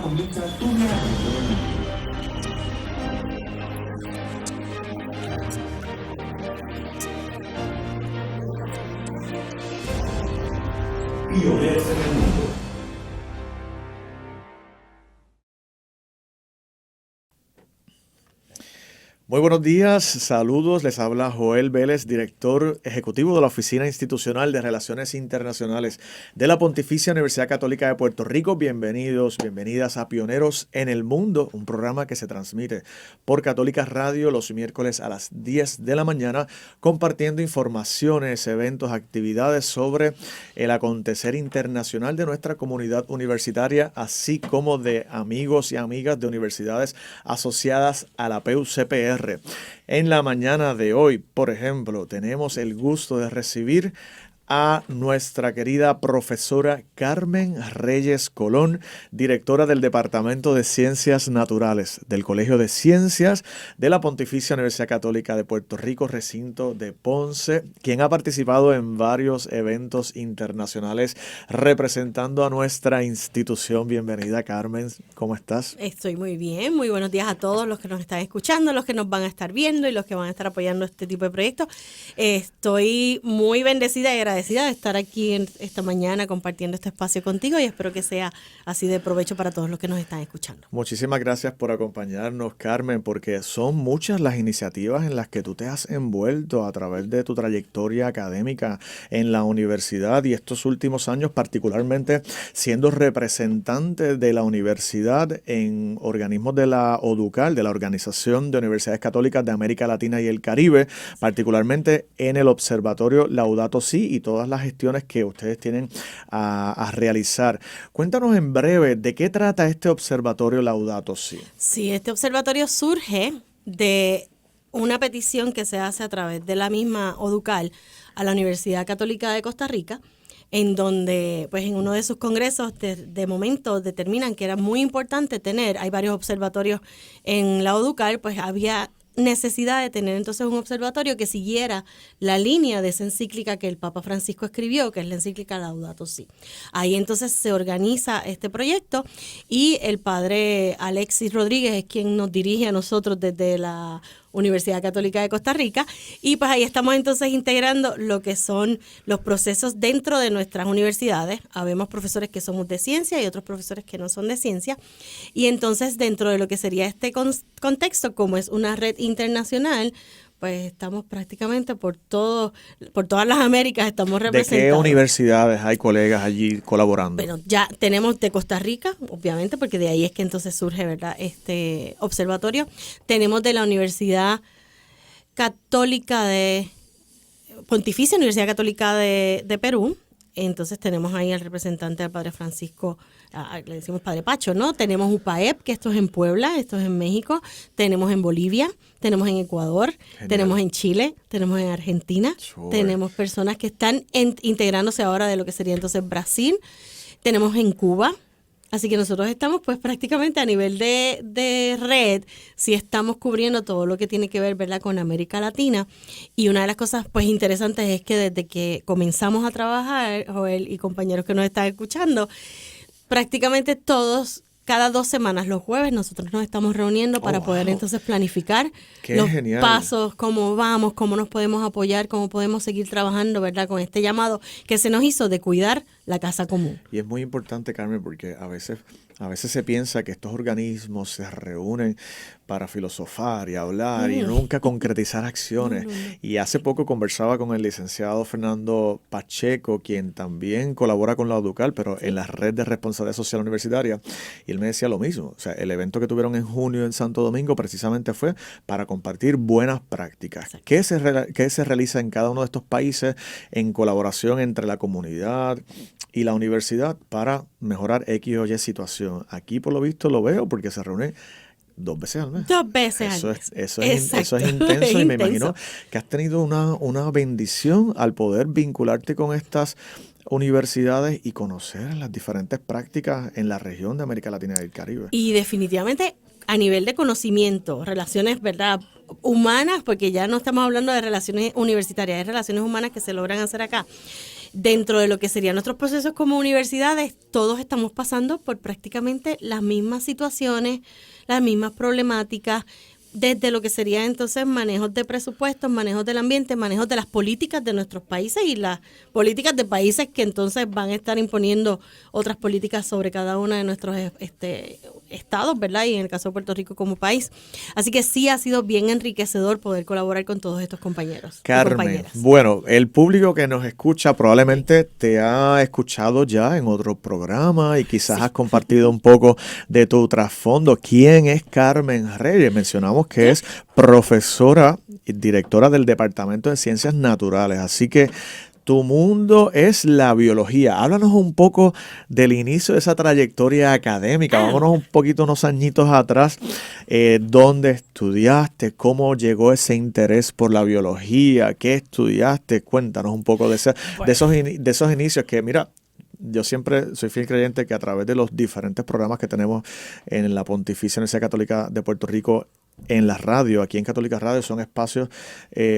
comienza tu viaje por el mundo. Pioneros en el mundo. Muy buenos días, saludos, les habla Joel Vélez, director ejecutivo de la Oficina Institucional de Relaciones Internacionales de la Pontificia Universidad Católica de Puerto Rico. Bienvenidos, bienvenidas a Pioneros en el Mundo, un programa que se transmite por Católica Radio los miércoles a las 10 de la mañana, compartiendo informaciones, eventos, actividades sobre el acontecer internacional de nuestra comunidad universitaria, así como de amigos y amigas de universidades asociadas a la PUCPR. En la mañana de hoy, por ejemplo, tenemos el gusto de recibir a nuestra querida profesora Carmen Reyes Colón, directora del Departamento de Ciencias Naturales del Colegio de Ciencias de la Pontificia Universidad Católica de Puerto Rico, recinto de Ponce, quien ha participado en varios eventos internacionales representando a nuestra institución. Bienvenida, Carmen, ¿cómo estás? Estoy muy bien, muy buenos días a todos los que nos están escuchando, los que nos van a estar viendo y los que van a estar apoyando este tipo de proyectos. Estoy muy bendecida y agradecida de estar aquí esta mañana compartiendo este espacio contigo y espero que sea así de provecho para todos los que nos están escuchando. Muchísimas gracias por acompañarnos, Carmen, porque son muchas las iniciativas en las que tú te has envuelto a través de tu trayectoria académica en la universidad y estos últimos años, particularmente siendo representante de la universidad en organismos de la ODUCAL, de la Organización de Universidades Católicas de América Latina y el Caribe, particularmente en el Observatorio Laudato Si y todas las gestiones que ustedes tienen a realizar. Cuéntanos en breve de qué trata este Observatorio Laudato Si. Sí, este observatorio surge de una petición que se hace a través de la misma ODUCAL a la Universidad Católica de Costa Rica, en donde pues en uno de sus congresos de momento determinan que era muy importante hay varios observatorios en la ODUCAL, pues había necesidad de tener entonces un observatorio que siguiera la línea de esa encíclica que el Papa Francisco escribió, que es la encíclica Laudato Si. Ahí entonces se organiza este proyecto y el padre Alexis Rodríguez es quien nos dirige a nosotros desde la Universidad Católica de Costa Rica y pues ahí estamos entonces integrando lo que son los procesos dentro de nuestras universidades. Habemos profesores que somos de ciencia y otros profesores que no son de ciencia y entonces dentro de lo que sería este contexto, como es una red internacional, pues estamos prácticamente por todas las Américas estamos representados. ¿De qué universidades hay colegas allí colaborando? Bueno, ya tenemos de Costa Rica, obviamente, porque de ahí es que entonces surge, ¿verdad?, este observatorio. Tenemos de la Universidad Católica Pontificia Universidad Católica de Perú. Entonces tenemos ahí al representante del padre Francisco, le decimos padre Pacho, ¿no? Tenemos UPAEP, que esto es en Puebla, esto es en México, tenemos en Bolivia, tenemos en Ecuador, Genial. Tenemos en Chile, tenemos en Argentina, sure. Tenemos personas que están integrándose ahora de lo que sería entonces Brasil, tenemos en Cuba. Así que nosotros estamos pues prácticamente a nivel de red, sí estamos cubriendo todo lo que tiene que ver, ¿verdad?, con América Latina. Y una de las cosas pues interesantes es que desde que comenzamos a trabajar, Joel y compañeros que nos están escuchando, prácticamente todos, cada 2 semanas, los jueves, nosotros nos estamos reuniendo para poder entonces planificar los pasos, cómo vamos, cómo nos podemos apoyar, cómo podemos seguir trabajando, ¿verdad?, con este llamado que se nos hizo de cuidar la casa común. Y es muy importante, Carmen, porque a veces se piensa que estos organismos se reúnen para filosofar y hablar y nunca concretizar acciones. Y hace poco conversaba con el licenciado Fernando Pacheco, quien también colabora con la ODUCAL, pero en la red de responsabilidad social universitaria, y él me decía lo mismo. O sea, el evento que tuvieron en junio en Santo Domingo precisamente fue para compartir buenas prácticas. ¿Qué se realiza en cada uno de estos países en colaboración entre la comunidad y la universidad para mejorar X o Y situación? Aquí por lo visto lo veo porque se reúne 2 veces al mes. 2 veces al mes. Eso es intenso y me imagino que has tenido una bendición al poder vincularte con estas universidades y conocer las diferentes prácticas en la región de América Latina y el Caribe. Y definitivamente a nivel de conocimiento, relaciones, ¿verdad?, humanas, porque ya no estamos hablando de relaciones universitarias, hay relaciones humanas que se logran hacer acá. dentro de lo que serían nuestros procesos como universidades, todos estamos pasando por prácticamente las mismas situaciones, las mismas problemáticas, desde lo que sería entonces manejos de presupuestos, manejos del ambiente, manejos de las políticas de nuestros países y las políticas de países que entonces van a estar imponiendo otras políticas sobre cada uno de nuestros estados, ¿verdad? Y en el caso de Puerto Rico como país. Así que sí ha sido bien enriquecedor poder colaborar con todos estos compañeros. Carmen, bueno, el público que nos escucha probablemente te ha escuchado ya en otro programa y quizás has compartido un poco de tu trasfondo. ¿Quién es Carmen Reyes? Mencionamos que es profesora y directora del Departamento de Ciencias Naturales. Así que tu mundo es la biología. Háblanos un poco del inicio de esa trayectoria académica. Vámonos un poquito unos añitos atrás. ¿Dónde estudiaste? ¿Cómo llegó ese interés por la biología? ¿Qué estudiaste? Cuéntanos un poco de esos inicios que, mira, yo siempre soy fiel creyente que a través de los diferentes programas que tenemos en la Pontificia Universidad Católica de Puerto Rico, en la radio, aquí en Católica Radio, son espacios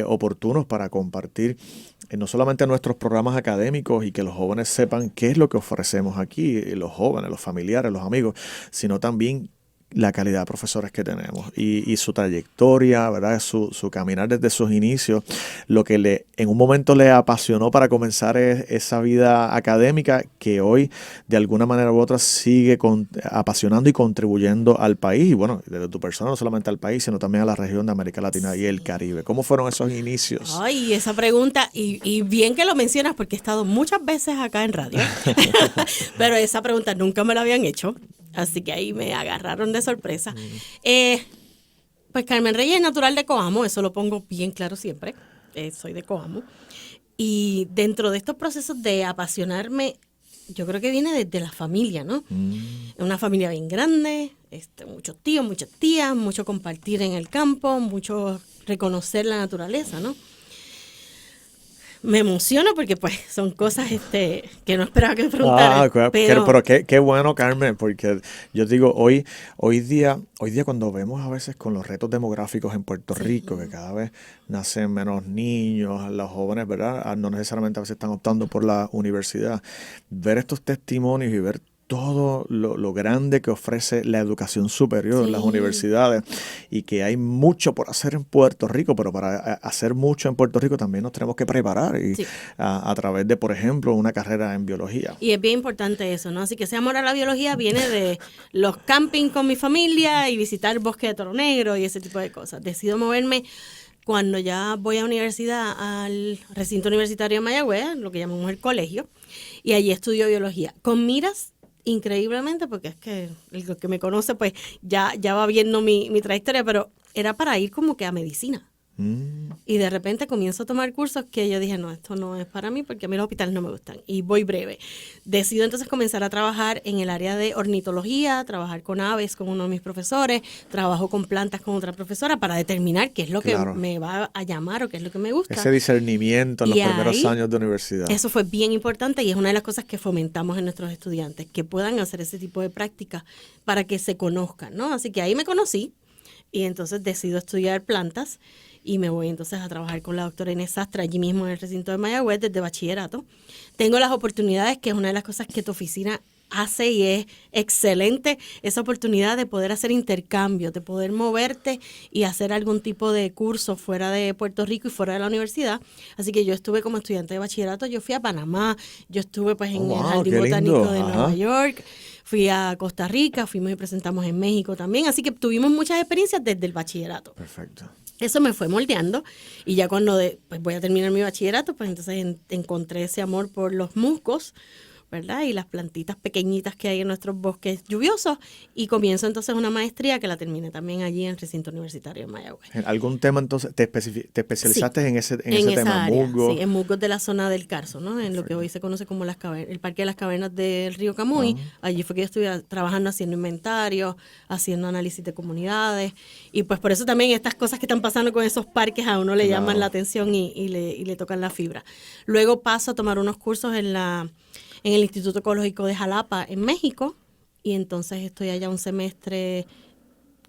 oportunos para compartir no solamente nuestros programas académicos y que los jóvenes sepan qué es lo que ofrecemos aquí, los jóvenes, los familiares, los amigos, sino también la calidad de profesores que tenemos y su trayectoria, ¿verdad? Su caminar desde sus inicios, lo que en un momento le apasionó para comenzar esa vida académica que hoy de alguna manera u otra sigue apasionando y contribuyendo al país y bueno, desde tu persona no solamente al país, sino también a la región de América Latina y el Caribe. ¿Cómo fueron esos inicios? Ay, esa pregunta, y bien que lo mencionas porque he estado muchas veces acá en radio, pero esa pregunta nunca me la habían hecho. Así que ahí me agarraron de sorpresa. Pues Carmen Reyes es natural de Coamo, eso lo pongo bien claro siempre. Soy de Coamo. Y dentro de estos procesos de apasionarme, yo creo que viene desde la familia, ¿no? Es una familia bien grande, muchos tíos, muchas tías, mucho compartir en el campo, mucho reconocer la naturaleza, ¿no? Me emociono porque pues son cosas que no esperaba que me preguntaran. Pero qué bueno, Carmen, porque yo digo, hoy día cuando vemos a veces con los retos demográficos en Puerto Rico, que cada vez nacen menos niños, los jóvenes, ¿verdad? No necesariamente a veces están optando por la universidad. Ver estos testimonios y ver todo lo grande que ofrece la educación superior en las universidades y que hay mucho por hacer en Puerto Rico, pero para hacer mucho en Puerto Rico también nos tenemos que preparar y a través de, por ejemplo, una carrera en biología. Y es bien importante eso, ¿no? Así que ese amor a la biología viene de los campings con mi familia y visitar el bosque de Toro Negro y ese tipo de cosas. Decido moverme cuando ya voy a universidad al recinto universitario de Mayagüez, lo que llamamos el colegio, y allí estudio biología con miras increíblemente, porque es que el que me conoce pues ya va viendo mi trayectoria, pero era para ir como que a medicina. Y de repente comienzo a tomar cursos que yo dije, no, esto no es para mí porque a mí los hospitales no me gustan. Y voy breve. Decido entonces comenzar a trabajar en el área de ornitología, trabajar con aves con uno de mis profesores, trabajo con plantas con otra profesora para determinar qué es lo que me va a llamar o qué es lo que me gusta. Ese discernimiento en los primeros años de universidad. Eso fue bien importante y es una de las cosas que fomentamos en nuestros estudiantes, que puedan hacer ese tipo de prácticas para que se conozcan, ¿no? Así que ahí me conocí y entonces decido estudiar plantas. Y me voy entonces a trabajar con la doctora Inés Sastre allí mismo en el recinto de Mayagüez desde bachillerato. Tengo las oportunidades, que es una de las cosas que tu oficina hace y es excelente, esa oportunidad de poder hacer intercambios, de poder moverte y hacer algún tipo de curso fuera de Puerto Rico y fuera de la universidad. Así que yo estuve como estudiante de bachillerato, yo fui a Panamá, yo estuve pues en el Jardín Botánico de Nueva York, fui a Costa Rica, fuimos y presentamos en México también, así que tuvimos muchas experiencias desde el bachillerato. Perfecto. Eso me fue moldeando y ya cuando pues voy a terminar mi bachillerato, pues entonces encontré ese amor por los musgos, ¿verdad? Y las plantitas pequeñitas que hay en nuestros bosques lluviosos y comienzo entonces una maestría que la terminé también allí en el recinto universitario de Mayagüez. ¿Algún tema entonces? ¿Te especializaste en ese tema, área, musgos? Sí, en musgos de la zona del Carso, ¿no? Perfecto. En lo que hoy se conoce como el Parque de las Cavernas del Río Camuy. Allí fue que yo estuve trabajando haciendo inventarios, haciendo análisis de comunidades y pues por eso también estas cosas que están pasando con esos parques a uno le llaman la atención y le tocan la fibra. Luego paso a tomar unos cursos en el Instituto Ecológico de Jalapa, en México, y entonces estoy allá un semestre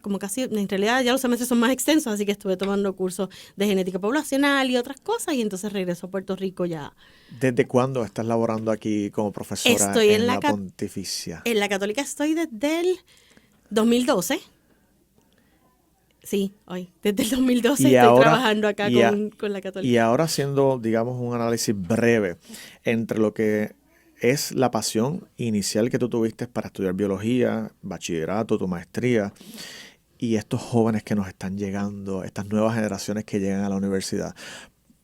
como casi, en realidad ya los semestres son más extensos, así que estuve tomando cursos de genética poblacional y otras cosas, y entonces regreso a Puerto Rico ya. ¿Desde cuándo estás laborando aquí como profesora Estoy en la Pontificia? En la Católica estoy desde el 2012. Sí, desde el 2012 Y estoy ahora- trabajando acá y a- con la Católica. Y ahora haciendo, digamos, un análisis breve entre lo que es la pasión inicial que tú tuviste para estudiar biología, bachillerato, tu maestría, y estos jóvenes que nos están llegando, estas nuevas generaciones que llegan a la universidad.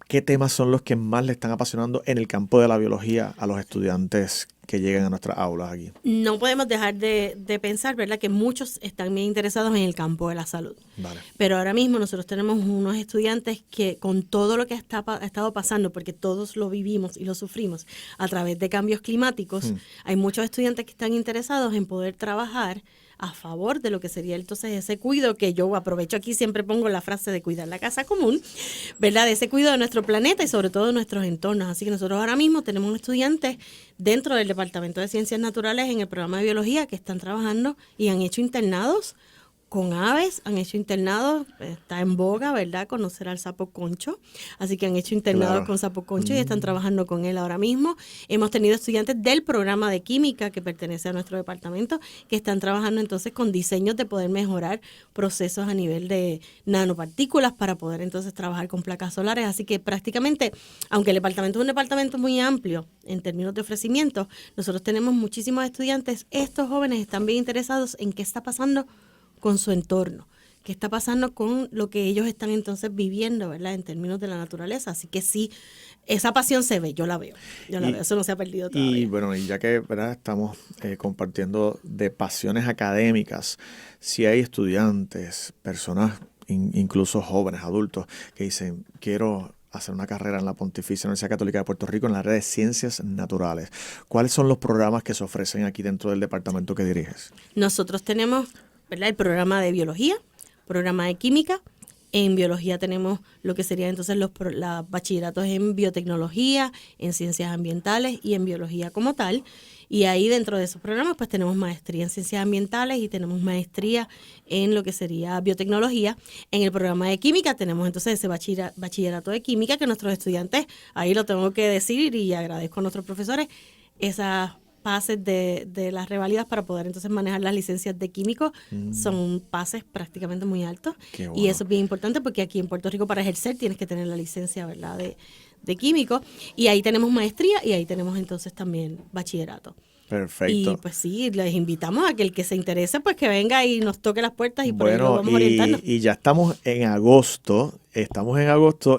¿Qué temas son los que más le están apasionando en el campo de la biología a los estudiantes que llegan a nuestras aulas aquí? No podemos dejar de pensar, ¿verdad?, que muchos están bien interesados en el campo de la salud. Vale. Pero ahora mismo nosotros tenemos unos estudiantes que con todo lo que ha estado pasando, porque todos lo vivimos y lo sufrimos a través de cambios climáticos, hay muchos estudiantes que están interesados en poder trabajar a favor de lo que sería entonces ese cuidado, que yo aprovecho aquí, siempre pongo la frase de cuidar la casa común, ¿verdad? De ese cuidado de nuestro planeta y sobre todo de nuestros entornos. Así que nosotros ahora mismo tenemos estudiantes dentro del Departamento de Ciencias Naturales en el programa de biología que están trabajando y han hecho internados con aves, han hecho internados, está en boga, ¿verdad?, conocer al sapo concho, así que han hecho internados Claro. con sapo concho y están trabajando con él ahora mismo. Hemos tenido estudiantes del programa de química que pertenece a nuestro departamento que están trabajando entonces con diseños de poder mejorar procesos a nivel de nanopartículas para poder entonces trabajar con placas solares, así que prácticamente, aunque el departamento es un departamento muy amplio en términos de ofrecimientos, nosotros tenemos muchísimos estudiantes, estos jóvenes están bien interesados en qué está pasando con su entorno, qué está pasando con lo que ellos están entonces viviendo, ¿verdad?, en términos de la naturaleza. Así que sí, esa pasión se ve, yo la veo, eso no se ha perdido todavía. Y bueno, y ya que, ¿verdad?, estamos compartiendo de pasiones académicas, si hay estudiantes, personas, incluso jóvenes, adultos, que dicen, quiero hacer una carrera en la Pontificia Universidad Católica de Puerto Rico en la área de ciencias naturales, ¿cuáles son los programas que se ofrecen aquí dentro del departamento que diriges? Nosotros tenemos, ¿verdad?, el programa de biología, programa de química. En biología tenemos lo que serían entonces los bachilleratos en biotecnología, en ciencias ambientales y en biología como tal. Y ahí dentro de esos programas pues tenemos maestría en ciencias ambientales y tenemos maestría en lo que sería biotecnología. En el programa de química tenemos entonces ese bachillerato de química que nuestros estudiantes, ahí lo tengo que decir y agradezco a nuestros profesores, esas pases de las revalidas para poder entonces manejar las licencias de químico son pases prácticamente muy altos. Qué bueno. Y eso es bien importante porque aquí en Puerto Rico para ejercer tienes que tener la licencia, ¿verdad?, de químico, y ahí tenemos maestría y ahí tenemos entonces también bachillerato. Perfecto. Y pues sí, les invitamos a que el que se interese pues que venga y nos toque las puertas y por ahí lo Bueno, vamos orientando. y ya estamos en agosto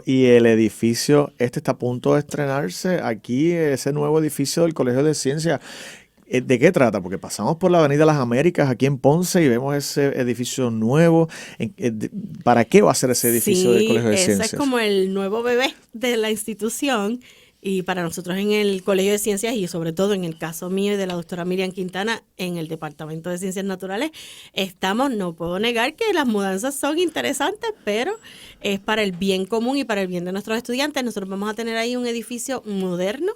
y el edificio está a punto de estrenarse aquí, ese nuevo edificio del Colegio de Ciencias. ¿De qué trata? Porque pasamos por la Avenida Las Américas aquí en Ponce y vemos ese edificio nuevo. ¿Para qué va a ser ese edificio del Colegio de ese Ciencias? es como el nuevo bebé de la institución. Y para nosotros en el Colegio de Ciencias y sobre todo en el caso mío y de la doctora Miriam Quintana en el Departamento de Ciencias Naturales, no puedo negar que las mudanzas son interesantes, pero es para el bien común y para el bien de nuestros estudiantes. Nosotros vamos a tener ahí un edificio moderno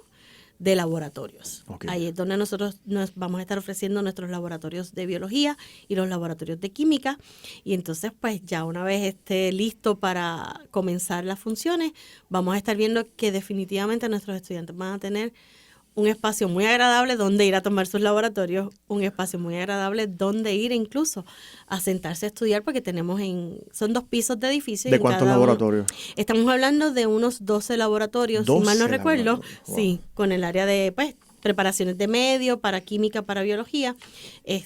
de laboratorios. Okay. Ahí es donde nosotros nos vamos a estar ofreciendo nuestros laboratorios de biología y los laboratorios de química. Y entonces, pues ya una vez esté listo para comenzar las funciones, vamos a estar viendo que definitivamente nuestros estudiantes van a tener un espacio muy agradable donde ir a tomar sus laboratorios, un espacio muy agradable donde ir incluso a sentarse a estudiar, porque son 2 pisos de edificio. ¿De cuántos laboratorios? Estamos hablando de unos 12 laboratorios, si mal no recuerdo, wow. Sí, con el área de preparaciones de medio, para química, para biología,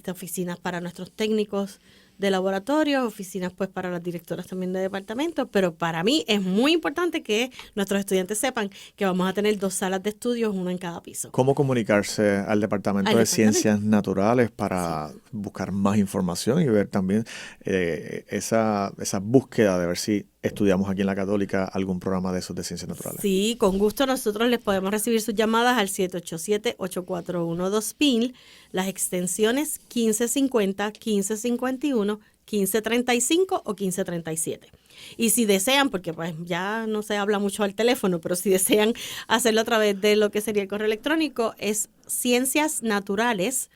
oficinas para nuestros técnicos de laboratorio, oficinas pues para las directoras también de departamentos, pero para mí es muy importante que nuestros estudiantes sepan que vamos a tener 2 salas de estudios, una en cada piso. ¿Cómo comunicarse al Departamento de Ciencias Naturales para buscar más información y ver también esa búsqueda de ver si estudiamos aquí en la Católica algún programa de esos de Ciencias Naturales? Sí, con gusto nosotros les podemos recibir sus llamadas al 787-841-2000, las extensiones 1550, 1551, 1535 o 1537. Y si desean, porque pues ya no se habla mucho al teléfono, pero si desean hacerlo a través de lo que sería el correo electrónico, es cienciasnaturales@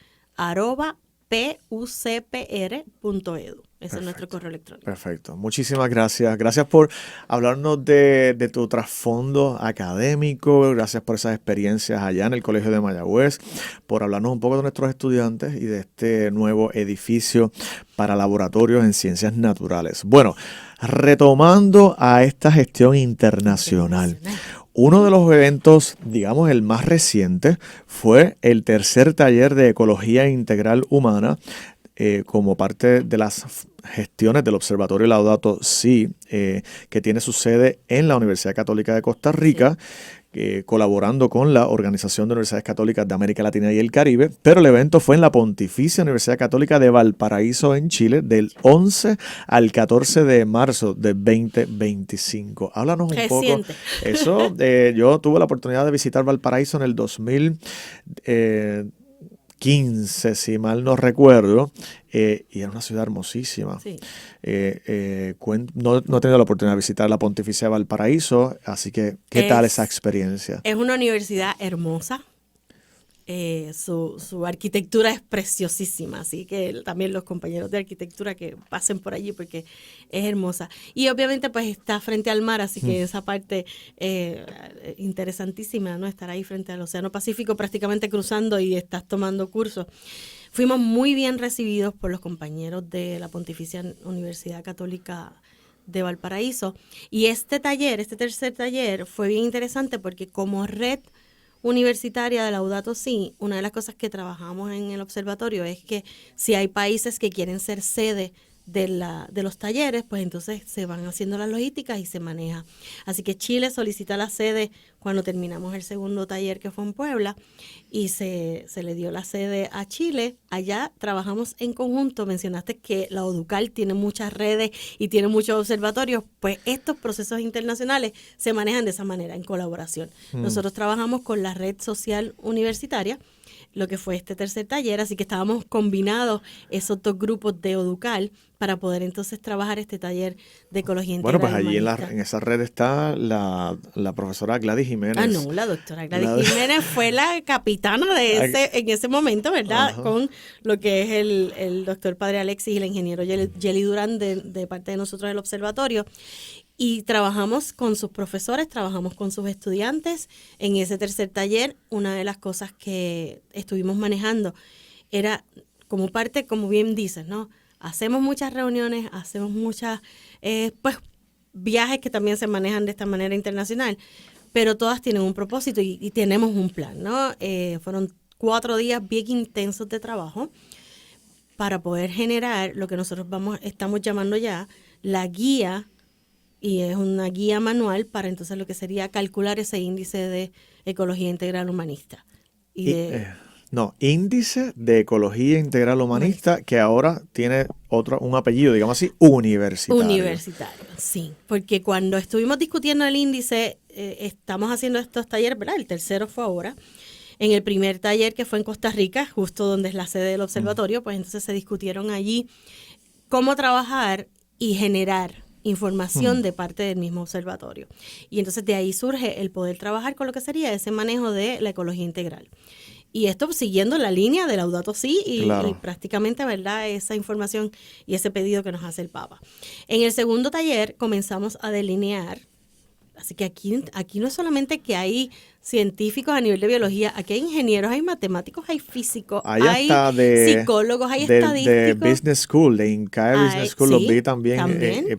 pucpr.edu. Ese es nuestro correo electrónico. Perfecto. Muchísimas gracias. Gracias por hablarnos de tu trasfondo académico. Gracias por esas experiencias allá en el Colegio de Mayagüez. Por hablarnos un poco de nuestros estudiantes y de este nuevo edificio para laboratorios en ciencias naturales. Bueno, retomando a esta gestión internacional. Uno de los eventos, digamos, el más reciente, fue el tercer taller de Ecología Integral Humana como parte de las gestiones del Observatorio Laudato Si, que tiene su sede en la Universidad Católica de Costa Rica, colaborando con la Organización de Universidades Católicas de América Latina y el Caribe, pero el evento fue en la Pontificia Universidad Católica de Valparaíso, en Chile, del 11 al 14 de marzo de 2025. Háblanos un poco. Eso, yo tuve la oportunidad de visitar Valparaíso en el 2015, si mal no recuerdo, y era una ciudad hermosísima. Sí. No he tenido la oportunidad de visitar la Pontificia de Valparaíso, así que, ¿qué tal esa experiencia? Es una universidad hermosa. Su arquitectura es preciosísima, así que también los compañeros de arquitectura que pasen por allí porque es hermosa. Y obviamente pues está frente al mar, así que esa parte interesantísima, ¿no? Estar ahí frente al Océano Pacífico prácticamente cruzando y estás tomando cursos. Fuimos muy bien recibidos por los compañeros de la Pontificia Universidad Católica de Valparaíso. Y este tercer taller, fue bien interesante porque como red universitaria de Laudato Si, una de las cosas que trabajamos en el observatorio es que si hay países que quieren ser sede de los talleres, pues entonces se van haciendo las logísticas y se maneja. Así que Chile solicita la sede cuando terminamos el segundo taller que fue en Puebla y se le dio la sede a Chile. Allá trabajamos en conjunto. Mencionaste que la ODUCAL tiene muchas redes y tiene muchos observatorios, pues estos procesos internacionales se manejan de esa manera, en colaboración. Nosotros trabajamos con la red social universitaria, lo que fue este tercer taller, así que estábamos combinados esos dos grupos de ODUCAL para poder entonces trabajar este taller de ecología integral. Bueno, pues allí en esa red está la profesora Gladys Jiménez. No, la doctora Gladys Jiménez fue la capitana en ese momento, ¿verdad? Ajá. Con lo que es el doctor Padre Alexis y el ingeniero Yeli Durán de parte de nosotros del observatorio. Y trabajamos con sus profesores, trabajamos con sus estudiantes. En ese tercer taller, una de las cosas que estuvimos manejando era como parte, como bien dices, ¿no? Hacemos muchas reuniones, hacemos muchas, viajes que también se manejan de esta manera internacional, pero todas tienen un propósito y tenemos un plan, ¿no? Fueron 4 días bien intensos de trabajo para poder generar lo que nosotros estamos llamando ya la guía. Y es una guía manual para entonces lo que sería calcular ese índice de ecología integral humanista. Índice de ecología integral humanista, que ahora tiene un apellido, digamos así, universitario. Universitario, sí. Porque cuando estuvimos discutiendo el índice, estamos haciendo estos talleres, ¿verdad? El tercero fue ahora. En el primer taller que fue en Costa Rica, justo donde es la sede del observatorio, pues entonces se discutieron allí cómo trabajar y generar información de parte del mismo observatorio. Y entonces de ahí surge el poder trabajar con lo que sería ese manejo de la ecología integral. Y esto siguiendo la línea de Laudato Si y prácticamente, ¿verdad?, esa información y ese pedido que nos hace el Papa. En el segundo taller comenzamos a delinear, así que aquí no es solamente que hay científicos a nivel de biología, aquí hay ingenieros, hay matemáticos, hay físicos, hay psicólogos, hay estadísticos. De Business School, de INCAE Business School, los vi también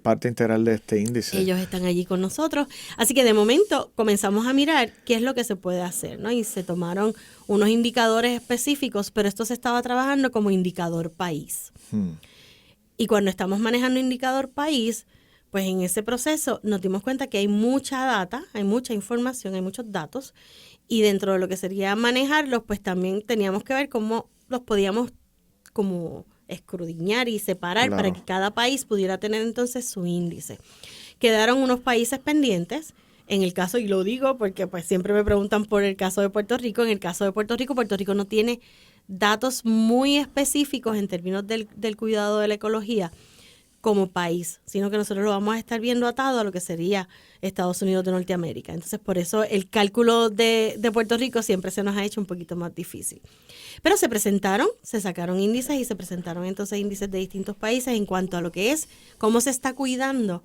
parte integral de este índice. Ellos están allí con nosotros. Así que de momento comenzamos a mirar qué es lo que se puede hacer, ¿no? Y se tomaron unos indicadores específicos, pero esto se estaba trabajando como indicador país. Y cuando estamos manejando indicador país, pues en ese proceso nos dimos cuenta que hay mucha data, hay mucha información, hay muchos datos, y dentro de lo que sería manejarlos, pues también teníamos que ver cómo los podíamos como escudriñar y separar para que cada país pudiera tener entonces su índice. Quedaron unos países pendientes. En el caso, y lo digo porque pues siempre me preguntan por el caso de Puerto Rico, en el caso de Puerto Rico no tiene datos muy específicos en términos del cuidado de la ecología como país, sino que nosotros lo vamos a estar viendo atado a lo que sería Estados Unidos de Norteamérica. Entonces, por eso el cálculo de Puerto Rico siempre se nos ha hecho un poquito más difícil. Pero se sacaron índices y se presentaron entonces índices de distintos países en cuanto a lo que es cómo se está cuidando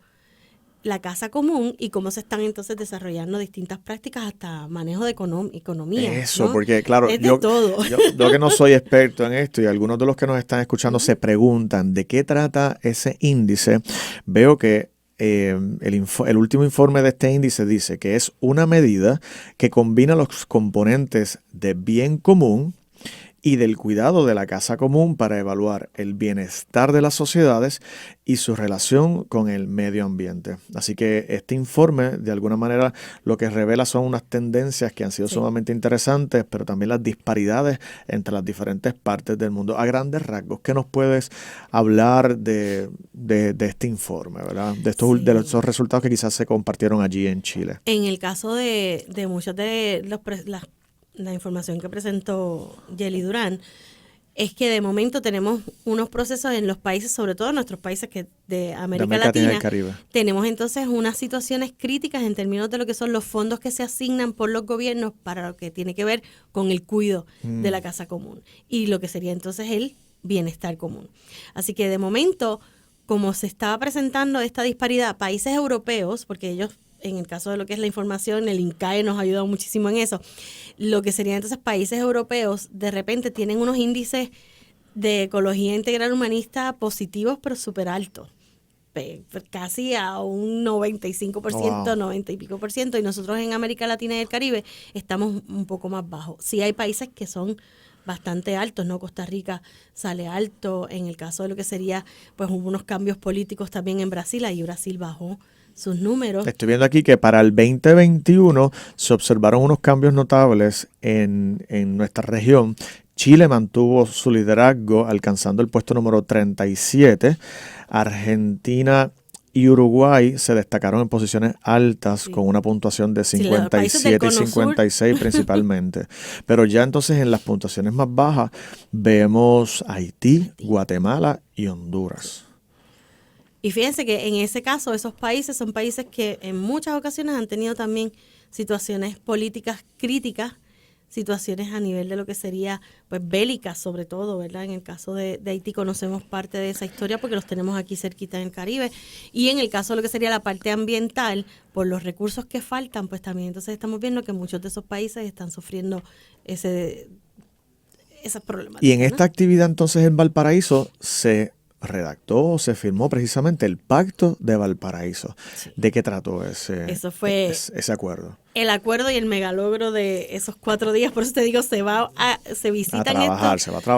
la casa común y cómo se están entonces desarrollando distintas prácticas hasta manejo de economía. Eso, ¿no? porque claro, Es de todo. yo que no soy experto en esto y algunos de los que nos están escuchando se preguntan de qué trata ese índice, veo que el último informe de este índice dice que es una medida que combina los componentes de bien común y del cuidado de la casa común para evaluar el bienestar de las sociedades y su relación con el medio ambiente. Así que este informe, de alguna manera, lo que revela son unas tendencias que han sido sumamente interesantes, pero también las disparidades entre las diferentes partes del mundo. A grandes rasgos, ¿qué nos puedes hablar de este informe, ¿verdad? De estos resultados que quizás se compartieron allí en Chile. En el caso de muchos de la información que presentó Yeli Durán, es que de momento tenemos unos procesos en los países, sobre todo en nuestros países que de América Latina, y Caribe. Tenemos entonces unas situaciones críticas en términos de lo que son los fondos que se asignan por los gobiernos para lo que tiene que ver con el cuidado de la casa común y lo que sería entonces el bienestar común. Así que de momento, como se estaba presentando esta disparidad, países europeos, porque ellos, en el caso de lo que es la información, el INCAE nos ha ayudado muchísimo en eso. Lo que serían entonces países europeos, de repente tienen unos índices de ecología integral humanista positivos, pero súper altos. Casi a un 95%, 90 y pico por ciento. Y nosotros en América Latina y el Caribe estamos un poco más bajos. Sí hay países que son bastante altos, ¿no? Costa Rica sale alto. En el caso de lo que sería, pues hubo unos cambios políticos también en Brasil. Ahí Brasil bajó sus números. Estoy viendo aquí que para el 2021 se observaron unos cambios notables en nuestra región. Chile mantuvo su liderazgo alcanzando el puesto número 37. Argentina y Uruguay se destacaron en posiciones altas con una puntuación de 57 y 56 principalmente. Pero ya entonces en las puntuaciones más bajas vemos Haití, Guatemala y Honduras. Y fíjense que en ese caso esos países son países que en muchas ocasiones han tenido también situaciones políticas críticas, situaciones a nivel de lo que sería pues bélicas sobre todo, ¿verdad? En el caso de Haití conocemos parte de esa historia porque los tenemos aquí cerquita en el Caribe, y en el caso de lo que sería la parte ambiental, por los recursos que faltan, pues también entonces estamos viendo que muchos de esos países están sufriendo esas problemáticas. Y en esta actividad entonces en Valparaíso se redactó, se firmó precisamente el Pacto de Valparaíso. Sí. ¿De qué trató ese acuerdo? El acuerdo y el megalogro de esos 4 días, por eso te digo, se visitan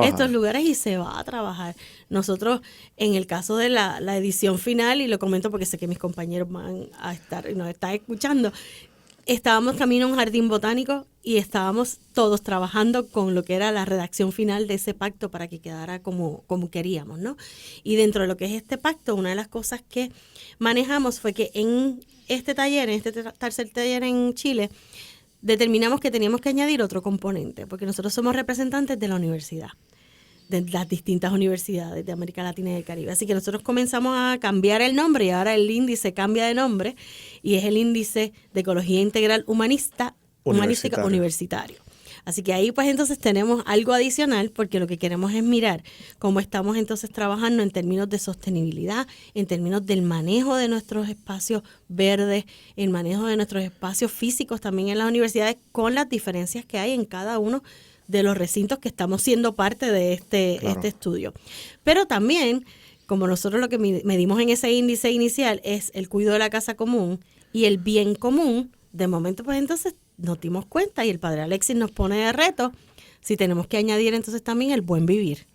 estos lugares y se va a trabajar. Nosotros, en el caso de la edición final, y lo comento porque sé que mis compañeros van a estar y nos están escuchando, estábamos camino a un jardín botánico y estábamos todos trabajando con lo que era la redacción final de ese pacto para que quedara como queríamos, ¿no? Y dentro de lo que es este pacto, una de las cosas que manejamos fue que en este taller, en este tercer taller en Chile, determinamos que teníamos que añadir otro componente, porque nosotros somos representantes de la universidad, de las distintas universidades de América Latina y del Caribe. Así que nosotros comenzamos a cambiar el nombre y ahora el índice cambia de nombre y es el índice de ecología integral humanística universitario. Así que ahí pues entonces tenemos algo adicional porque lo que queremos es mirar cómo estamos entonces trabajando en términos de sostenibilidad, en términos del manejo de nuestros espacios verdes, el manejo de nuestros espacios físicos también en las universidades con las diferencias que hay en cada uno de los recintos que estamos siendo parte de este estudio. Pero también, como nosotros lo que medimos en ese índice inicial es el cuidado de la casa común y el bien común, de momento pues entonces nos dimos cuenta y el padre Alexis nos pone de reto si tenemos que añadir entonces también el buen vivir.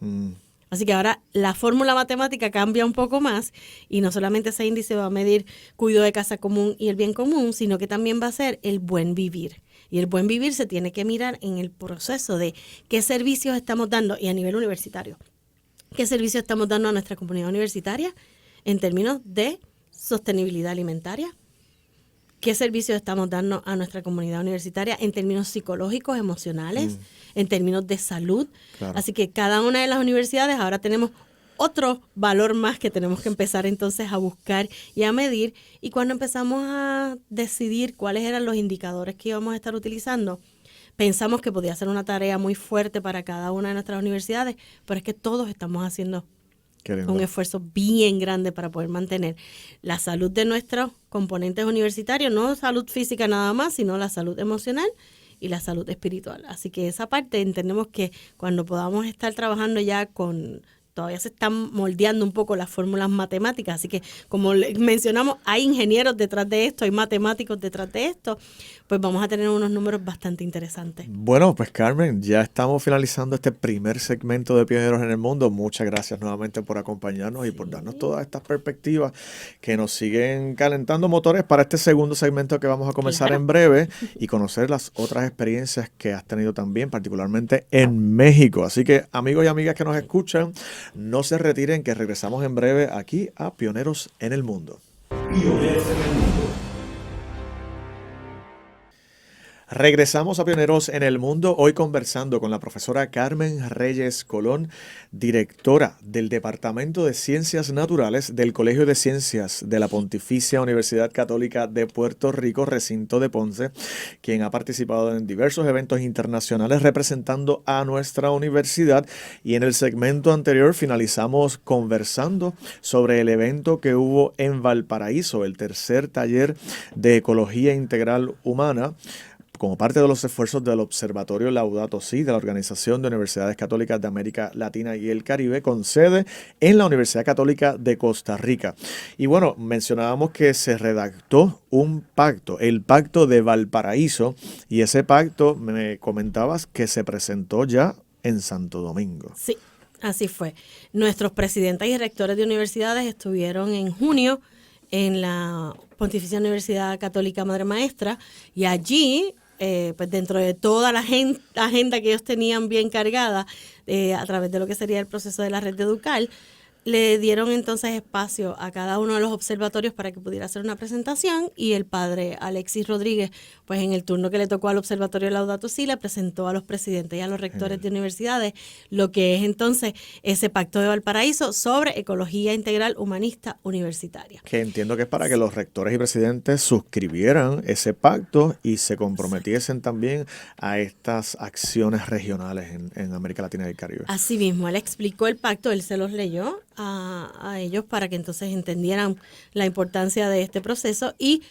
Así que ahora la fórmula matemática cambia un poco más y no solamente ese índice va a medir cuidado de casa común y el bien común, sino que también va a ser el buen vivir. Y el buen vivir se tiene que mirar en el proceso de qué servicios estamos dando y a nivel universitario. ¿Qué servicios estamos dando a nuestra comunidad universitaria en términos de sostenibilidad alimentaria? ¿Qué servicios estamos dando a nuestra comunidad universitaria en términos psicológicos, emocionales, en términos de salud? Claro. Así que cada una de las universidades ahora tenemos otro valor más que tenemos que empezar entonces a buscar y a medir. Y cuando empezamos a decidir cuáles eran los indicadores que íbamos a estar utilizando, pensamos que podía ser una tarea muy fuerte para cada una de nuestras universidades, pero es que todos estamos haciendo un esfuerzo bien grande para poder mantener la salud de nuestros componentes universitarios, no salud física nada más, sino la salud emocional y la salud espiritual. Así que esa parte entendemos que cuando podamos estar trabajando ya todavía se están moldeando un poco las fórmulas matemáticas, así que como mencionamos, hay ingenieros detrás de esto, hay matemáticos detrás de esto, pues vamos a tener unos números bastante interesantes. Bueno, pues Carmen, ya estamos finalizando este primer segmento de Pioneros en el Mundo. Muchas gracias nuevamente por acompañarnos y por darnos todas estas perspectivas que nos siguen calentando motores para este segundo segmento que vamos a comenzar en breve y conocer las otras experiencias que has tenido también, particularmente en México. Así que, amigos y amigas que nos escuchan, no se retiren, que regresamos en breve aquí a Pioneros en el Mundo. Pioneros en el Mundo. Regresamos a Pioneros en el Mundo, hoy conversando con la profesora Carmen Reyes Colón, directora del Departamento de Ciencias Naturales del Colegio de Ciencias de la Pontificia Universidad Católica de Puerto Rico, recinto de Ponce, quien ha participado en diversos eventos internacionales representando a nuestra universidad. Y en el segmento anterior finalizamos conversando sobre el evento que hubo en Valparaíso, el tercer taller de Ecología Integral Humana, como parte de los esfuerzos del Observatorio Laudato Si de la Organización de Universidades Católicas de América Latina y el Caribe, con sede en la Universidad Católica de Costa Rica. Y bueno, mencionábamos que se redactó un pacto, el Pacto de Valparaíso, y ese pacto me comentabas que se presentó ya en Santo Domingo. Sí, así fue. Nuestros presidentes y rectores de universidades estuvieron en junio en la Pontificia Universidad Católica Madre Maestra, y allí pues dentro de toda la agenda que ellos tenían bien cargada a través de lo que sería el proceso de la red de Educal, le dieron entonces espacio a cada uno de los observatorios para que pudiera hacer una presentación, y el padre Alexis Rodríguez, pues en el turno que le tocó al Observatorio Laudato Si, le presentó a los presidentes y a los rectores de universidades lo que es entonces ese Pacto de Valparaíso sobre ecología integral humanista universitaria. Que entiendo que es para que los rectores y presidentes suscribieran ese pacto y se comprometiesen también a estas acciones regionales en América Latina y el Caribe. Así mismo, él explicó el pacto, él se los leyó a ellos para que entonces entendieran la importancia de este proceso, y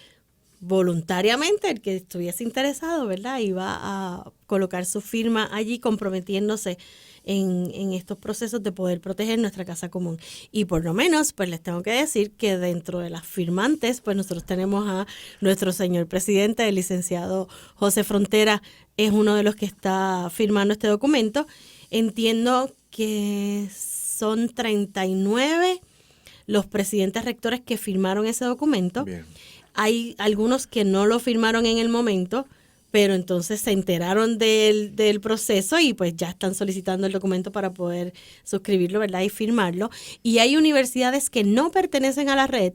voluntariamente el que estuviese interesado, ¿verdad?, iba a colocar su firma allí comprometiéndose en estos procesos de poder proteger nuestra casa común. Y por lo menos, pues les tengo que decir que dentro de las firmantes, pues nosotros tenemos a nuestro señor presidente, el licenciado José Frontera, es uno de los que está firmando este documento. Entiendo que son 39 los presidentes rectores que firmaron ese documento. Bien. Hay algunos que no lo firmaron en el momento, pero entonces se enteraron del proceso y pues ya están solicitando el documento para poder suscribirlo, ¿verdad?, y firmarlo. Y hay universidades que no pertenecen a la red,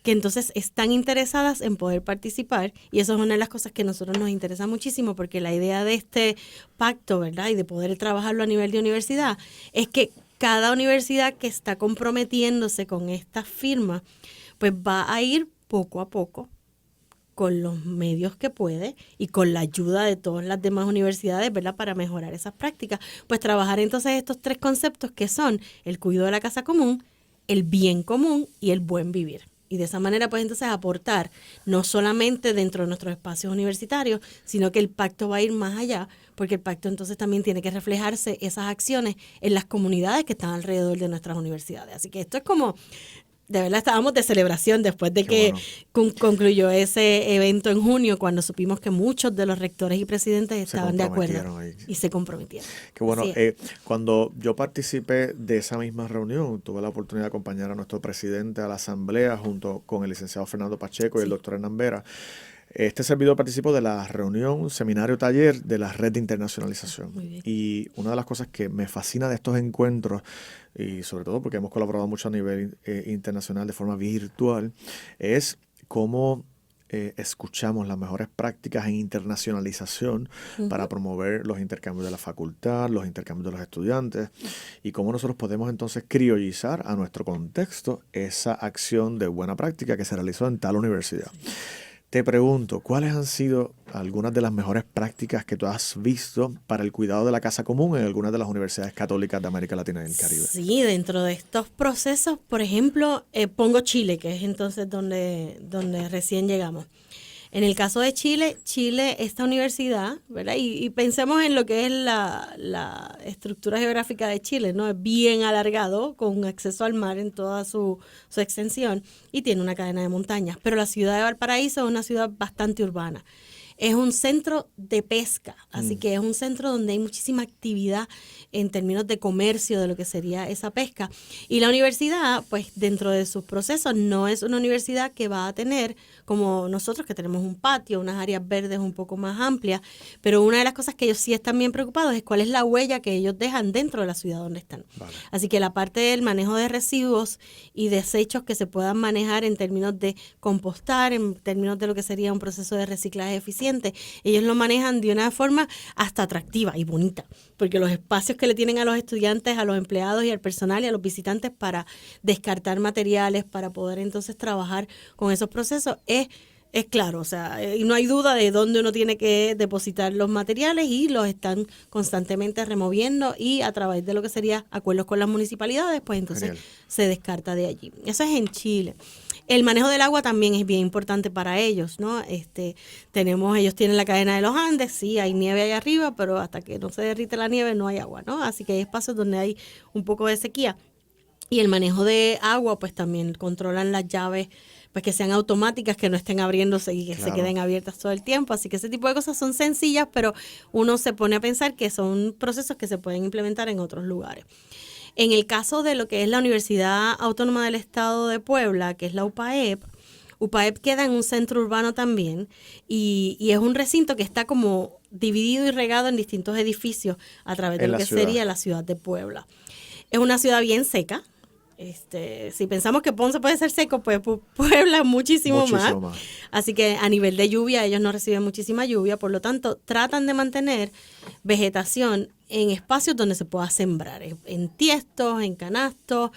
que entonces están interesadas en poder participar, y eso es una de las cosas que a nosotros nos interesa muchísimo, porque la idea de este pacto, ¿verdad?, y de poder trabajarlo a nivel de universidad, es que cada universidad que está comprometiéndose con esta firma, pues va a ir poco a poco, con los medios que puede y con la ayuda de todas las demás universidades, ¿verdad?, para mejorar esas prácticas, pues trabajar entonces estos tres conceptos que son el cuidado de la casa común, el bien común y el buen vivir. Y de esa manera, pues entonces aportar no solamente dentro de nuestros espacios universitarios, sino que el pacto va a ir más allá, porque el pacto entonces también tiene que reflejarse esas acciones en las comunidades que están alrededor de nuestras universidades. Así que esto es como, de verdad estábamos de celebración después de que concluyó ese evento en junio, cuando supimos que muchos de los rectores y presidentes estaban de acuerdo y se comprometieron. Qué bueno. Cuando yo participé de esa misma reunión, tuve la oportunidad de acompañar a nuestro presidente a la asamblea junto con el licenciado Fernando Pacheco y el doctor Hernán Vera. Este servidor participó de la reunión, seminario, taller de la red de internacionalización. Y una de las cosas que me fascina de estos encuentros, y sobre todo porque hemos colaborado mucho a nivel internacional de forma virtual, es cómo escuchamos las mejores prácticas en internacionalización para promover los intercambios de la facultad, los intercambios de los estudiantes y cómo nosotros podemos entonces criollizar a nuestro contexto esa acción de buena práctica que se realizó en tal universidad. Te pregunto, ¿cuáles han sido algunas de las mejores prácticas que tú has visto para el cuidado de la casa común en algunas de las universidades católicas de América Latina y el Caribe? Sí, dentro de estos procesos, por ejemplo, pongo Chile, que es entonces donde recién llegamos. En el caso de Chile, esta universidad, ¿verdad? Y pensemos en lo que es la estructura geográfica de Chile, ¿no? Es bien alargado, con acceso al mar en toda su extensión, y tiene una cadena de montañas. Pero la ciudad de Valparaíso es una ciudad bastante urbana. Es un centro de pesca, así que es un centro donde hay muchísima actividad en términos de comercio de lo que sería esa pesca. Y la universidad, pues dentro de sus procesos, no es una universidad que va a tener, como nosotros que tenemos un patio, unas áreas verdes un poco más amplias, pero una de las cosas que ellos sí están bien preocupados es cuál es la huella que ellos dejan dentro de la ciudad donde están. Vale. Así que la parte del manejo de residuos y desechos que se puedan manejar en términos de compostar, en términos de lo que sería un proceso de reciclaje eficiente, ellos lo manejan de una forma hasta atractiva y bonita, porque los espacios que le tienen a los estudiantes, a los empleados y al personal y a los visitantes para descartar materiales, para poder entonces trabajar con esos procesos, es claro, o sea, y no hay duda de dónde uno tiene que depositar los materiales y los están constantemente removiendo y a través de lo que sería acuerdos con las municipalidades, pues entonces Genial. Se descarta de allí. Eso es en Chile. El manejo del agua también es bien importante para ellos, ¿no? Ellos tienen la cadena de los Andes, sí, hay nieve ahí arriba, pero hasta que no se derrite la nieve no hay agua, ¿no? Así que hay espacios donde hay un poco de sequía. Y el manejo de agua, pues también controlan las llaves, pues que sean automáticas, que no estén abriéndose y que se queden abiertas todo el tiempo. Así que ese tipo de cosas son sencillas, pero uno se pone a pensar que son procesos que se pueden implementar en otros lugares. En el caso de lo que es la Universidad Autónoma del Estado de Puebla, que es la UPAEP queda en un centro urbano también y es un recinto que está como dividido y regado en distintos edificios a través de lo que sería la ciudad de Puebla. Es una ciudad bien seca. Si pensamos que Ponce puede ser seco, pues Puebla muchísimo más. Así que a nivel de lluvia, ellos no reciben muchísima lluvia, por lo tanto, tratan de mantener vegetación en espacios donde se pueda sembrar, en tiestos, en canastos,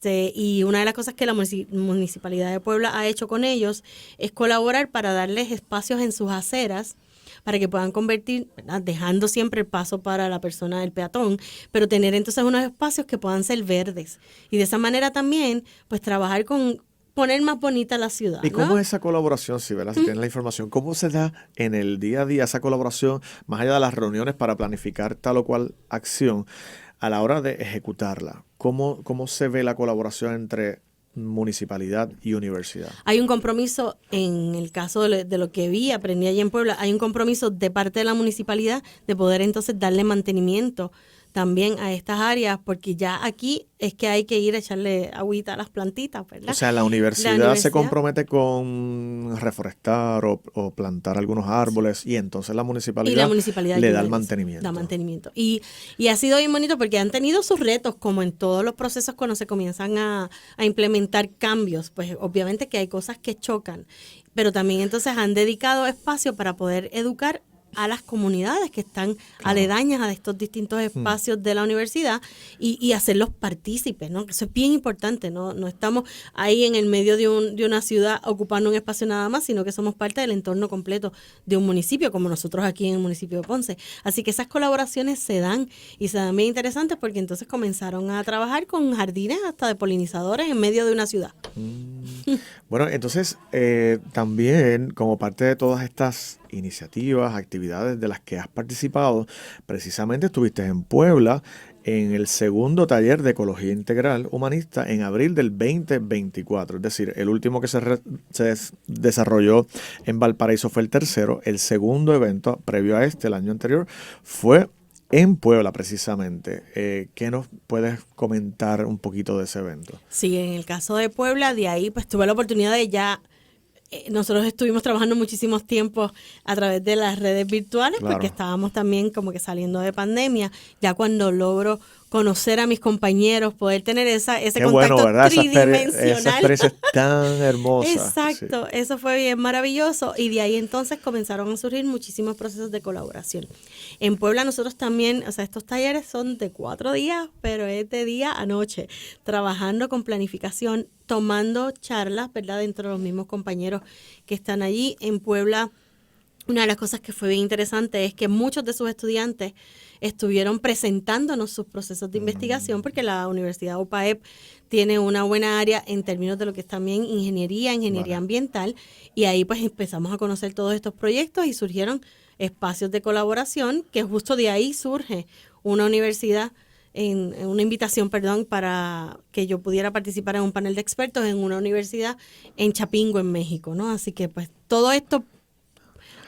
y una de las cosas que la Municipalidad de Puebla ha hecho con ellos es colaborar para darles espacios en sus aceras, para que puedan convertir, ¿verdad? Dejando siempre el paso para la persona, el peatón, pero tener entonces unos espacios que puedan ser verdes. Y de esa manera también, pues trabajar con poner más bonita la ciudad. ¿Y cómo es esa colaboración, si tienes la información? ¿Cómo se da en el día a día esa colaboración, más allá de las reuniones para planificar tal o cual acción, a la hora de ejecutarla? ¿Cómo se ve la colaboración entre municipalidad y universidad? Hay un compromiso, en el caso de lo que aprendí allí en Puebla, hay un compromiso de parte de la municipalidad de poder entonces darle mantenimiento también a estas áreas, porque ya aquí es que hay que ir a echarle agüita a las plantitas, ¿verdad? O sea, la universidad se compromete con reforestar o plantar algunos árboles y entonces la municipalidad le da el mantenimiento. Da mantenimiento. Y ha sido bien bonito porque han tenido sus retos, como en todos los procesos cuando se comienzan a implementar cambios, pues obviamente que hay cosas que chocan, pero también entonces han dedicado espacio para poder educar a las comunidades que están aledañas a estos distintos espacios de la universidad y hacerlos partícipes, ¿no? Eso es bien importante, ¿no? No estamos ahí en el medio de una ciudad ocupando un espacio nada más, sino que somos parte del entorno completo de un municipio, como nosotros aquí en el municipio de Ponce. Así que esas colaboraciones se dan bien interesantes porque entonces comenzaron a trabajar con jardines hasta de polinizadores en medio de una ciudad. Bueno, entonces también como parte de todas estas iniciativas, actividades de las que has participado, precisamente estuviste en Puebla en el segundo taller de Ecología Integral Humanista en abril del 2024. Es decir, el último que se desarrolló en Valparaíso fue el tercero. El segundo evento, previo a el año anterior, fue en Puebla precisamente. ¿Qué nos puedes comentar un poquito de ese evento? Sí, en el caso de Puebla, de ahí pues tuve la oportunidad de nosotros estuvimos trabajando muchísimos tiempos a través de las redes virtuales, porque estábamos también como que saliendo de pandemia. Ya cuando logro conocer a mis compañeros, poder tener ese Qué contacto bueno, ¿verdad? Esa tridimensional. experiencia es tan hermosa. Exacto, Sí. eso fue bien maravilloso y de ahí entonces comenzaron a surgir muchísimos procesos de colaboración. En Puebla nosotros también, o sea, estos talleres son de 4 días, pero es de día a noche, trabajando con planificación, tomando charlas, ¿verdad? Dentro de los mismos compañeros que están allí. En Puebla, una de las cosas que fue bien interesante es que muchos de sus estudiantes estuvieron presentándonos sus procesos de investigación porque la Universidad UPAEP tiene una buena área en términos de lo que es también ingeniería Vale. ambiental, y ahí pues empezamos a conocer todos estos proyectos y surgieron espacios de colaboración, que justo de ahí surge una universidad, en una invitación, perdón, para que yo pudiera participar en un panel de expertos en una universidad en Chapingo, en México, ¿no? Así que pues todo esto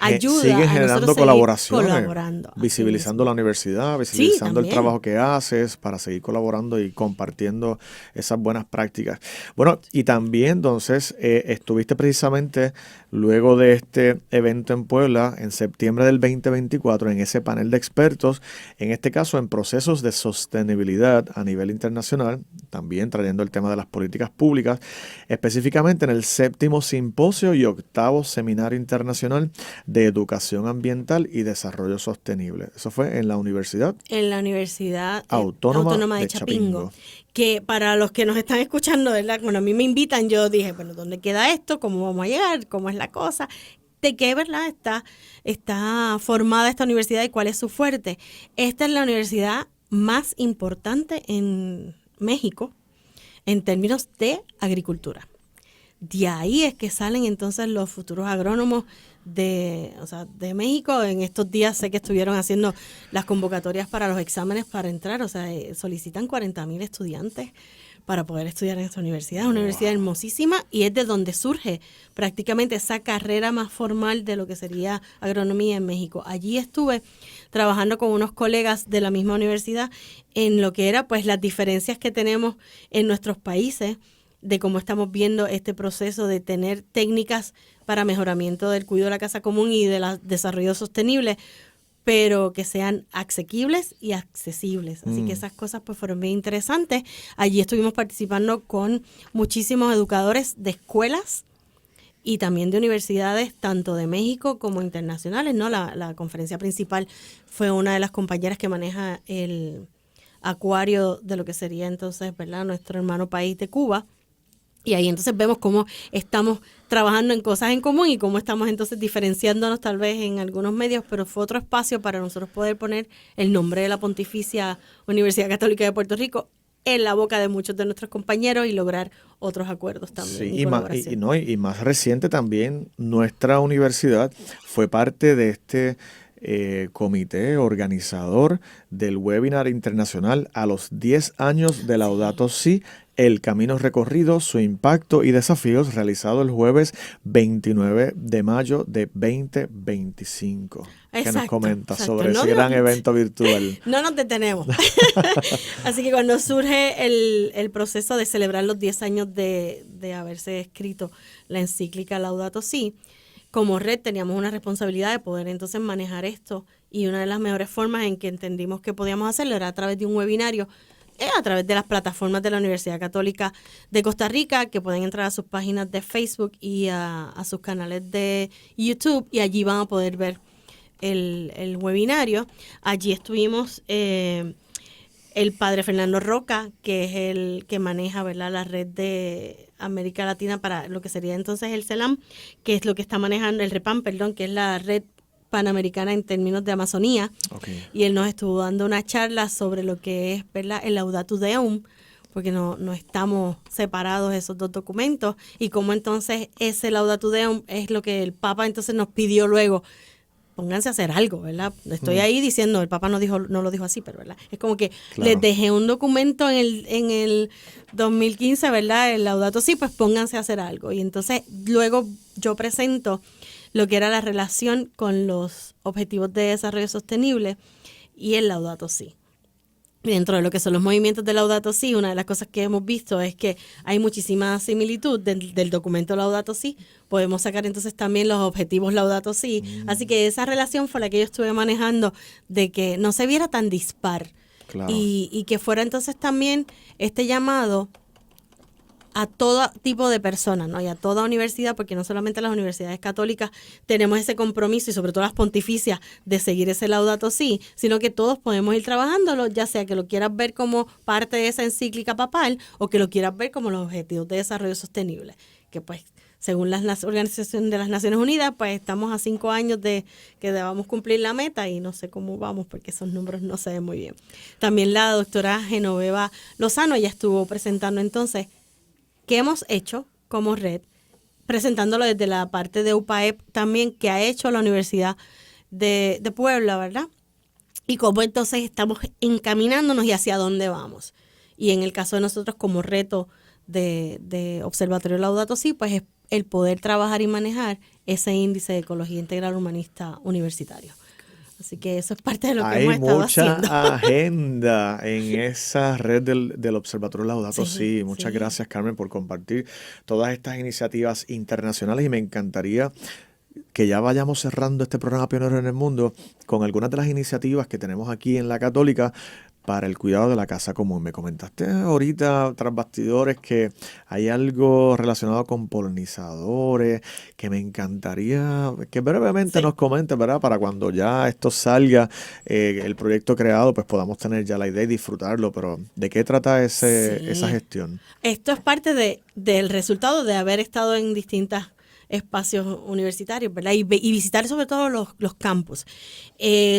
ayuda Sigue a nosotros generando seguir colaboraciones, colaborando. Así visibilizando mismo. la universidad, Sí, visibilizando el también. trabajo que haces para seguir colaborando y compartiendo esas buenas prácticas. Bueno, y también entonces estuviste precisamente luego de este evento en Puebla en septiembre del 2024 en ese panel de expertos, en este caso en procesos de sostenibilidad a nivel internacional, también trayendo el tema de las políticas públicas, específicamente en el 7º Simposio y 8º Seminario Internacional de Educación Ambiental y Desarrollo Sostenible. Eso fue en la Universidad En la Universidad Autónoma de de Chapingo, Chapingo. que para los que nos están escuchando, ¿verdad? Bueno, a mí me invitan, yo dije, bueno, ¿dónde queda esto? ¿Cómo vamos a llegar? ¿Cómo es la cosa? ¿De qué, verdad, está formada esta universidad y cuál es su fuerte? Esta es la universidad más importante en México en términos de agricultura. De ahí es que salen entonces los futuros agrónomos de México. En estos días sé que estuvieron haciendo las convocatorias para los exámenes para entrar, o sea, solicitan 40,000 estudiantes para poder estudiar en esta universidad. Es una universidad hermosísima y es de donde surge prácticamente esa carrera más formal de lo que sería agronomía en México. Allí estuve trabajando con unos colegas de la misma universidad en lo que era pues las diferencias que tenemos en nuestros países, de cómo estamos viendo este proceso de tener técnicas para mejoramiento del cuidado de la casa común y del desarrollo sostenible, pero que sean asequibles y accesibles. Así que esas cosas pues fueron bien interesantes. Allí estuvimos participando con muchísimos educadores de escuelas y también de universidades, tanto de México como internacionales, ¿no? La conferencia principal fue una de las compañeras que maneja el acuario de lo que sería entonces, ¿verdad?, nuestro hermano país de Cuba. Y ahí entonces vemos cómo estamos trabajando en cosas en común y cómo estamos entonces diferenciándonos tal vez en algunos medios, pero fue otro espacio para nosotros poder poner el nombre de la Pontificia Universidad Católica de Puerto Rico en la boca de muchos de nuestros compañeros y lograr otros acuerdos también. Sí, y colaboración. y más reciente también, nuestra universidad fue parte de este comité organizador del webinar internacional a los 10 años de Laudato Si, el camino recorrido, su impacto y desafíos, realizado el jueves 29 de mayo de 2025. ¿Qué nos comentas sobre ese gran evento virtual? No nos detenemos. Así que cuando surge el proceso de celebrar los 10 años de haberse escrito la encíclica Laudato Si, como red teníamos una responsabilidad de poder entonces manejar esto, y una de las mejores formas en que entendimos que podíamos hacerlo era a través de un webinario, a través de las plataformas de la Universidad Católica de Costa Rica, que pueden entrar a sus páginas de Facebook y a sus canales de YouTube, y allí van a poder ver el webinario. Allí estuvimos el padre Fernando Roca, que es el que maneja, ¿verdad?, la red de América Latina para lo que sería entonces el CELAM, que es lo que está manejando, el REPAM, perdón, que es la red panamericana en términos de Amazonía. Okay. Y él nos estuvo dando una charla sobre lo que es, ¿verdad?, el Laudato Deum, porque no estamos separados esos dos documentos, y cómo entonces ese Laudato Deum es lo que el Papa entonces nos pidió luego. Pónganse a hacer algo, ¿verdad? Estoy ahí diciendo, el Papa no lo dijo así, pero ¿verdad? Es como que claro, les dejé un documento en el 2015, ¿verdad? El Laudato Si, pues pónganse a hacer algo. Y entonces luego yo presento lo que era la relación con los Objetivos de Desarrollo Sostenible y el Laudato Si. Dentro de lo que son los movimientos de Laudato Si, una de las cosas que hemos visto es que hay muchísima similitud del documento Laudato Si. Podemos sacar entonces también los objetivos Laudato Si. Así que esa relación fue la que yo estuve manejando, de que no se viera tan dispar Claro. Y que fuera entonces también este llamado a todo tipo de personas, ¿no? Y a toda universidad, porque no solamente las universidades católicas tenemos ese compromiso, y sobre todo las pontificias, de seguir ese Laudato Si, sino que todos podemos ir trabajándolo, ya sea que lo quieras ver como parte de esa encíclica papal o que lo quieras ver como los Objetivos de Desarrollo Sostenible, que pues según la Organización de las Naciones Unidas, pues estamos a 5 años de que debamos cumplir la meta y no sé cómo vamos porque esos números no se ven muy bien. También la doctora Genoveva Lozano, ella estuvo presentando entonces que hemos hecho como red, presentándolo desde la parte de UPAEP también, que ha hecho la Universidad de Puebla, ¿verdad? Y cómo entonces estamos encaminándonos y hacia dónde vamos. Y en el caso de nosotros como reto de Observatorio Laudato Si, pues es el poder trabajar y manejar ese índice de ecología integral humanista universitario. Así que eso es parte de lo que hemos estado haciendo. Hay mucha agenda en esa red del Observatorio Laudato Si. Muchas gracias, Carmen, por compartir todas estas iniciativas internacionales y me encantaría que ya vayamos cerrando este programa Pionero en el Mundo con algunas de las iniciativas que tenemos aquí en la Católica para el cuidado de la casa común. Me comentaste ahorita, tras bastidores, que hay algo relacionado con polinizadores, que me encantaría que brevemente nos comentes, ¿verdad? Para cuando ya esto salga, el proyecto creado, pues podamos tener ya la idea y disfrutarlo. Pero, ¿de qué trata esa gestión? Esto es parte del resultado de haber estado en distintas espacios universitarios, ¿verdad? Y visitar sobre todo los campus.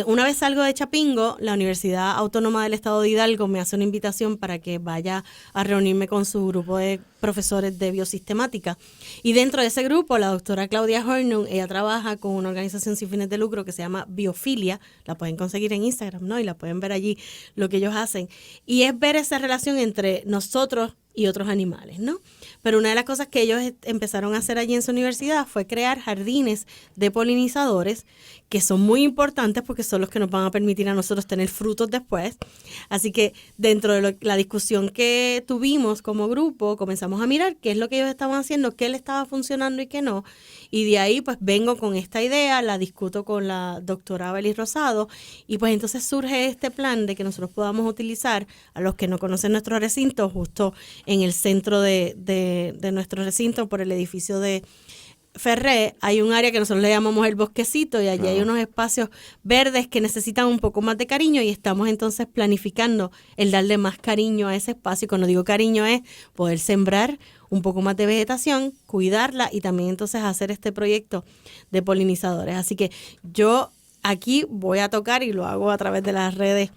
Una vez salgo de Chapingo, la Universidad Autónoma del Estado de Hidalgo me hace una invitación para que vaya a reunirme con su grupo de profesores de biosistemática. Y dentro de ese grupo, la doctora Claudia Hornung, ella trabaja con una organización sin fines de lucro que se llama Biofilia, la pueden conseguir en Instagram, ¿no? Y la pueden ver allí lo que ellos hacen. Y es ver esa relación entre nosotros y otros animales, ¿no? Pero una de las cosas que ellos empezaron a hacer allí en su universidad fue crear jardines de polinizadores que son muy importantes porque son los que nos van a permitir a nosotros tener frutos después. Así que dentro de la discusión que tuvimos como grupo, comenzamos a mirar qué es lo que ellos estaban haciendo, qué le estaba funcionando y qué no. Y de ahí pues vengo con esta idea, la discuto con la doctora Belis Rosado y pues entonces surge este plan de que nosotros podamos utilizar, a los que no conocen nuestro recinto, justo en el centro de nuestro recinto, por el edificio de Ferré, hay un área que nosotros le llamamos el bosquecito y allí hay unos espacios verdes que necesitan un poco más de cariño y estamos entonces planificando el darle más cariño a ese espacio. Y cuando digo cariño es poder sembrar un poco más de vegetación, cuidarla y también entonces hacer este proyecto de polinizadores. Así que yo aquí voy a tocar y lo hago a través de las redes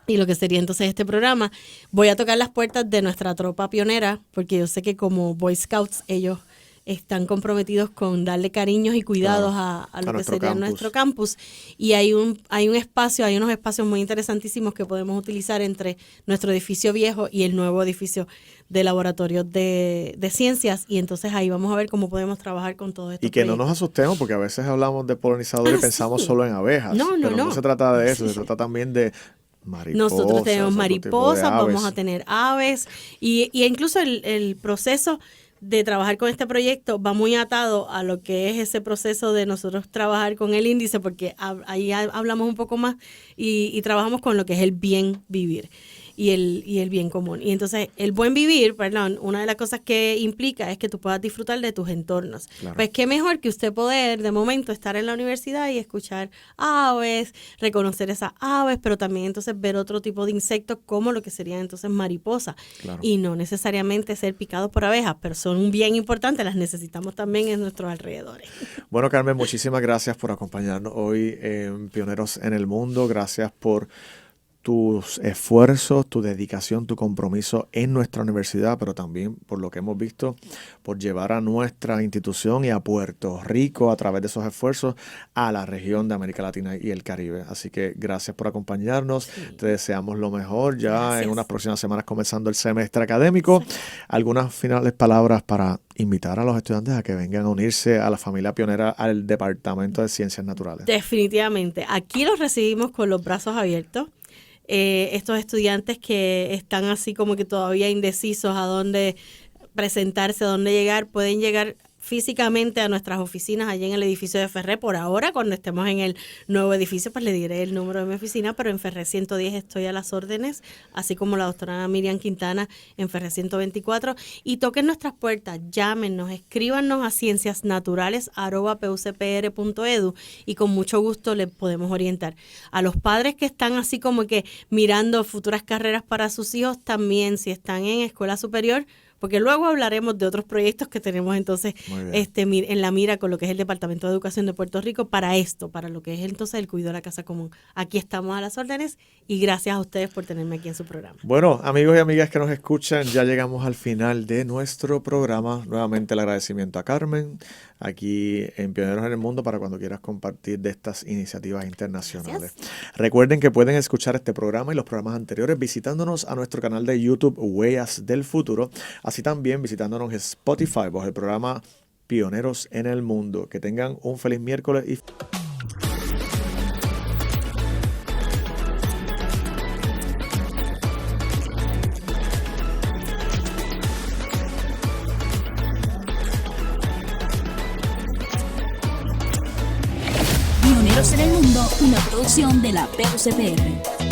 y lo que sería entonces este programa, voy a tocar las puertas de nuestra tropa pionera porque yo sé que como Boy Scouts ellos están comprometidos con darle cariños y cuidados a lo que sería nuestro campus. Y hay unos espacios muy interesantísimos que podemos utilizar entre nuestro edificio viejo y el nuevo edificio de laboratorios de ciencias. Y entonces ahí vamos a ver cómo podemos trabajar con todo esto. Y que no nos asustemos porque a veces hablamos de polinizadores y pensamos solo en abejas. Pero no se trata de eso, se trata también de mariposas. Nosotros tenemos mariposas, vamos a tener aves y incluso el proceso de trabajar con este proyecto va muy atado a lo que es ese proceso de nosotros trabajar con el índice, porque ahí hablamos un poco más y trabajamos con lo que es el bien vivir y el bien común. Y entonces el buen vivir, una de las cosas que implica es que tú puedas disfrutar de tus entornos. Claro. Pues qué mejor que usted poder de momento estar en la universidad y escuchar aves, reconocer esas aves, pero también entonces ver otro tipo de insectos como lo que serían entonces mariposas. Claro. Y no necesariamente ser picados por abejas, pero son bien importantes, las necesitamos también en nuestros alrededores. Bueno, Carmen, muchísimas gracias por acompañarnos hoy en Pioneros en el Mundo. Gracias por tus esfuerzos, tu dedicación, tu compromiso en nuestra universidad, pero también por lo que hemos visto, por llevar a nuestra institución y a Puerto Rico a través de esos esfuerzos a la región de América Latina y el Caribe. Así que gracias por acompañarnos. Sí. Te deseamos lo mejor ya en unas próximas semanas comenzando el semestre académico. Sí. Algunas finales palabras para invitar a los estudiantes a que vengan a unirse a la familia pionera al Departamento de Ciencias Naturales. Definitivamente. Aquí los recibimos con los brazos abiertos. Estos estudiantes que están así como que todavía indecisos a dónde presentarse, a dónde llegar, pueden llegar físicamente a nuestras oficinas allí en el edificio de Ferré. Por ahora, cuando estemos en el nuevo edificio, pues le diré el número de mi oficina, pero en Ferré 110 estoy a las órdenes, así como la doctora Miriam Quintana en Ferré 124. Y toquen nuestras puertas, llámenos, escríbanos a cienciasnaturales@pucpr.edu y con mucho gusto les podemos orientar. A los padres que están así como que mirando futuras carreras para sus hijos, también si están en escuela superior, porque luego hablaremos de otros proyectos que tenemos entonces en la mira con lo que es el Departamento de Educación de Puerto Rico para esto, para lo que es entonces el cuidado de la casa común. Aquí estamos a las órdenes y gracias a ustedes por tenerme aquí en su programa. Bueno, amigos y amigas que nos escuchan, ya llegamos al final de nuestro programa. Nuevamente el agradecimiento a Carmen, aquí en Pioneros en el Mundo, para cuando quieras compartir de estas iniciativas internacionales. Gracias. Recuerden que pueden escuchar este programa y los programas anteriores visitándonos a nuestro canal de YouTube Huellas del Futuro, así también visitándonos en Spotify bajo el programa Pioneros en el Mundo. Que tengan un feliz miércoles y Pioneros en el Mundo, una producción de la PUCPR.